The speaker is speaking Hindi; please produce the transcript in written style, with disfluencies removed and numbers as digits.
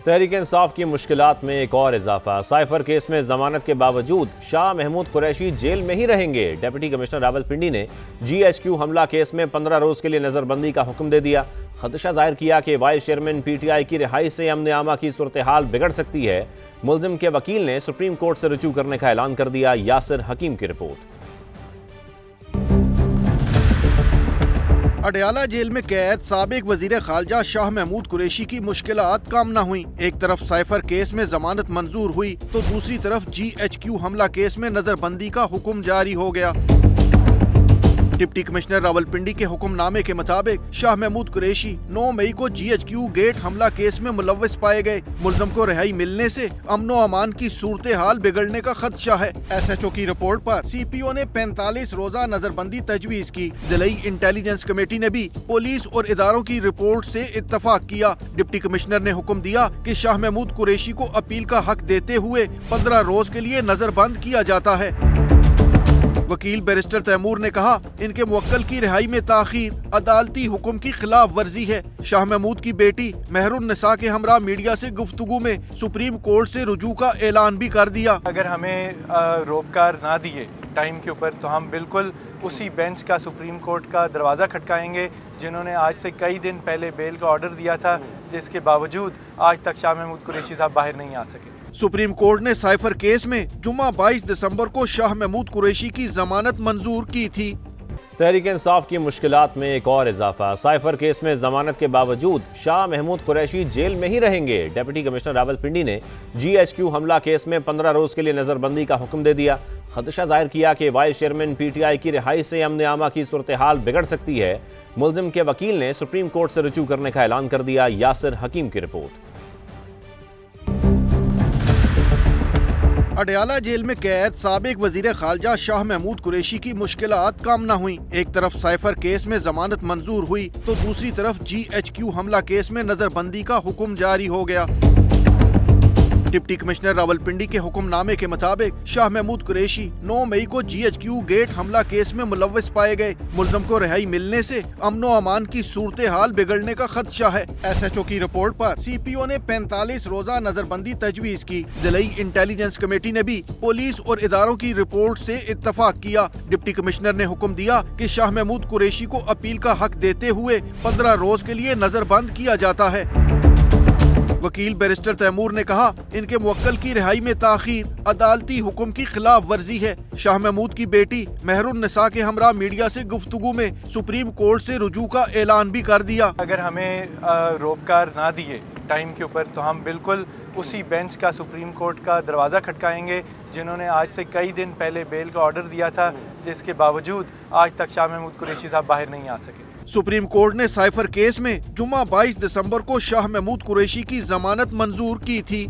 तहरीक इंसाफ की मुश्किलात में एक और इजाफा। साइफर केस में जमानत के बावजूद शाह महमूद कुरैशी जेल में ही रहेंगे। डिप्टी कमिश्नर रावलपिंडी ने GHQ हमला केस में 15 रोज के लिए नजरबंदी का हुक्म दे दिया। खदशा जाहिर किया कि वाइस चेयरमैन PTI की रिहाई से अमन आमा की सूरत हाल बिगड़ सकती है। मुलजिम के वकील ने सुप्रीम कोर्ट से रुजू करने का ऐलान कर दिया। यासिर हकीम की रिपोर्ट। अडयाला जेल में कैद साबिक वजीर खारजा शाह महमूद कुरैशी की मुश्किलात कम न हुई। एक तरफ साइफर केस में जमानत मंजूर हुई तो दूसरी तरफ GHQ हमला केस में नजरबंदी का हुक्म जारी हो गया। डिप्टी कमिश्नर रावलपिंडी के हुक्मनामे के मुताबिक शाह महमूद कुरैशी 9 मई को GHQ गेट हमला केस में मुलव्वस पाए गए। मुलजम को रिहाई मिलने से अमनो अमान की सूरत हाल बिगड़ने का खदशा है। SHO की रिपोर्ट पर CPO ने 45 रोजा नजरबंदी तजवीज की। जिलाई इंटेलिजेंस कमेटी ने भी पुलिस और इदारों की रिपोर्ट से इत्तफाक किया। डिप्टी कमिश्नर ने हुक्म दिया कि शाह महमूद कुरैशी को अपील का हक देते हुए 15 रोज के लिए नजरबंद किया जाता है। वकील बैरिस्टर तैमूर ने कहा, इनके मुवक्किल की रिहाई में ताखीर अदालती हुक्म की खिलाफ वर्जी है। शाह महमूद की बेटी मेहरुन्निसा के हमरा मीडिया से गुफ्तगू में सुप्रीम कोर्ट से रुजू का ऐलान भी कर दिया। अगर हमें रोककर ना दिए टाइम के ऊपर तो हम बिल्कुल उसी बेंच का सुप्रीम कोर्ट का दरवाज़ा खटकाएंगे जिन्होंने आज से कई दिन पहले बेल का ऑर्डर दिया था, जिसके बावजूद आज तक शाह महमूद कुरैशी साहब बाहर नहीं आ सके। सुप्रीम कोर्ट ने साइफर केस में जुम्मा 22 दिसंबर को शाह महमूद कुरैशी की जमानत मंजूर की थी। तहरीक इंसाफ की मुश्किलात में एक और इजाफा। साइफर केस में जमानत के बावजूद शाह महमूद कुरैशी जेल में ही रहेंगे। डिप्टी कमिश्नर रावलपिंडी ने GHQ हमला केस में 15 रोज के लिए नजरबंदी का हुक्म दे दिया। खदशा जाहिर किया कि वाइस चेयरमैन PTI की रिहाई से अमन आमा की सूरत हाल बिगड़ सकती है। मुलजिम के वकील ने सुप्रीम कोर्ट से रुजू करने का ऐलान कर दिया। यासिर हकीम की रिपोर्ट। अडयाला जेल में कैद साबिक वजीर खारजा शाह महमूद कुरैशी की मुश्किलात कम न हुई। एक तरफ साइफर केस में जमानत मंजूर हुई तो दूसरी तरफ GHQ हमला केस में नजरबंदी का हुक्म जारी हो गया। डिप्टी कमिश्नर रावलपिंडी के हुक्मनामे के मुताबिक शाह महमूद कुरैशी 9 मई को GHQ गेट हमला केस में मुलव्वस पाए गए। मुलजम को रिहाई मिलने से अमनो अमान की सूरत हाल बिगड़ने का खदशा है। SHO की रिपोर्ट पर CPO ने 45 रोजा नजरबंदी तजवीज की। जिलाई इंटेलिजेंस कमेटी ने भी पुलिस और इदारों की रिपोर्ट से इत्तफाक किया। डिप्टी कमिश्नर ने हुक्म दिया कि शाह महमूद कुरैशी को अपील का हक देते हुए 15 रोज के लिए नजरबंद किया जाता है। वकील बैरिस्टर तैमूर ने कहा, इनके मुवक्किल की रिहाई में ताखीर अदालती हुक्म की खिलाफ वर्जी है। शाह महमूद की बेटी मेहरुन्निसा के हमरा मीडिया से गुफ्तगू में सुप्रीम कोर्ट से रुजू का ऐलान भी कर दिया। अगर हमें रोककर ना दिए टाइम के ऊपर तो हम बिल्कुल उसी बेंच का सुप्रीम कोर्ट का दरवाज़ा खटकाएंगे जिन्होंने आज से कई दिन पहले बेल का ऑर्डर दिया था, जिसके बावजूद आज तक शाह महमूद कुरैशी साहब बाहर नहीं आ सके। सुप्रीम कोर्ट ने साइफर केस में जुम्मा 22 दिसंबर को शाह महमूद कुरैशी की जमानत मंजूर की थी।